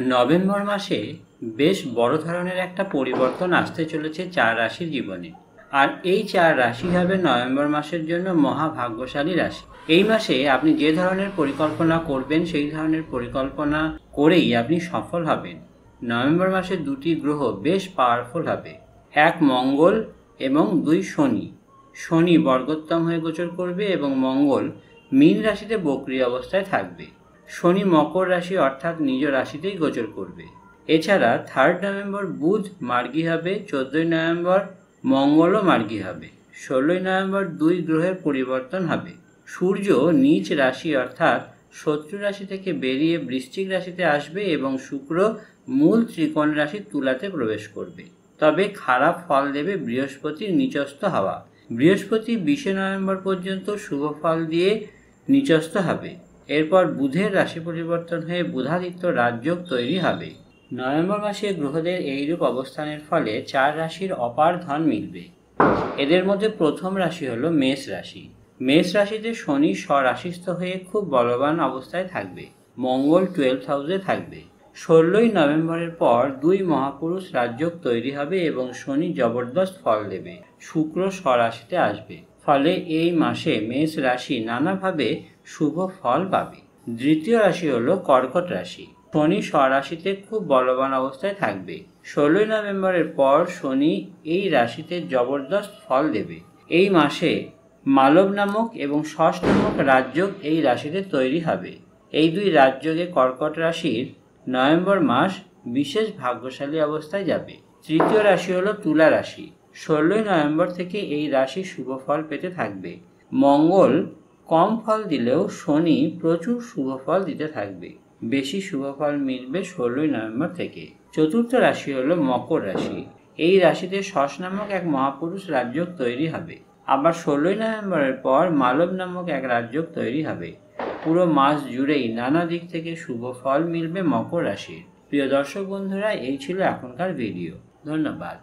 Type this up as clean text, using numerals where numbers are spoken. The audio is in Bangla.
নভেম্বর মাসে বেশ বড় ধরনের একটা পরিবর্তন আসতে চলেছে 4 রাশির জীবনে। আর এই 4 রাশি হবে নভেম্বর মাসের জন্য মহাভাগ্যশালী রাশি। এই মাসে আপনি যে ধরনের পরিকল্পনা করবেন সেই ধরনের পরিকল্পনা করেই আপনি সফল হবেন। নভেম্বর মাসে দুটি গ্রহ বেশ পাওয়ারফুল হবে, এক মঙ্গল এবং 2 শনি। শনি বর্গোত্তম হয়ে গোচর করবে এবং মঙ্গল মীন রাশিতে বক্রী অবস্থায় থাকবে। শনি মকর রাশি অর্থাৎ নিজ রাশিতেই গোচর করবে। এছাড়া 3 নভেম্বর বুধ মার্গী হবে, 14 নভেম্বর মঙ্গলও মার্গী হবে, 16 নভেম্বর 2 গ্রহের পরিবর্তন হবে। সূর্য নিজ রাশি অর্থাৎ শত্রু রাশি থেকে বেরিয়ে বৃশ্চিক রাশিতে আসবে এবং শুক্র মূল ত্রিকোণ রাশি তুলাতে প্রবেশ করবে। তবে খারাপ ফল দেবে বৃহস্পতির নিচস্থ হওয়া। বৃহস্পতি 20 নভেম্বর পর্যন্ত শুভ ফল দিয়ে নিচস্থ হবে। এরপর বুধের রাশি পরিবর্তন হয়ে বুধাদিত্য রাজযোগ তৈরি হবে। নভেম্বর মাসে গ্রহদের এইরূপ অবস্থানের ফলে 4 রাশির অপার ধন মিলবে। এদের মধ্যে প্রথম রাশি হলো মেষ রাশি। মেষ রাশিতে শনি স্বরাশিস্থ হয়ে খুব বলবান অবস্থায় থাকবে। মঙ্গল 12th হাউসে থাকবে। 16 নভেম্বরের পর 2 মহাপুরুষ রাজযোগ তৈরি হবে এবং শনি জবরদস্ত ফল দেবে। শুক্র স্বরাশিতে আসবে। ফলে এই মাসে মেষ রাশি নানাভাবে শুভ ফল পাবে। দ্বিতীয় রাশি হলো কর্কট রাশি। শনি স্বরাশিতে খুব বলবান অবস্থায় থাকবে। 16 নভেম্বরের পর শনি এই রাশিতে জবরদস্ত ফল দেবে। এই মাসে মালব নামক এবং শশ নামক রাজযোগ এই রাশিতে তৈরি হবে। এই 2 রাজযোগে কর্কট রাশির নভেম্বর মাস বিশেষ ভাগ্যশালী অবস্থায় যাবে। তৃতীয় রাশি হলো তুলা রাশি। 16 নভেম্বর থেকে এই রাশি শুভ ফল পেতে থাকবে। মঙ্গল কম ফল দিলেও শনি প্রচুর শুভ ফল দিতে থাকবে। বেশি শুভ ফল মিলবে 16 নভেম্বর থেকে। চতুর্থ রাশি হলো মকর রাশি। এই রাশিতে শশ নামক এক মহাপুরুষ রাজযোগ তৈরি হবে। আবার 16 নভেম্বরের পর মালব নামক এক রাজযোগ তৈরি হবে। পুরো মাস জুড়েই নানা দিক থেকে শুভ ফল মিলবে মকর রাশির। প্রিয় দর্শক বন্ধুরা, এই ছিল এখনকার ভিডিও। ধন্যবাদ।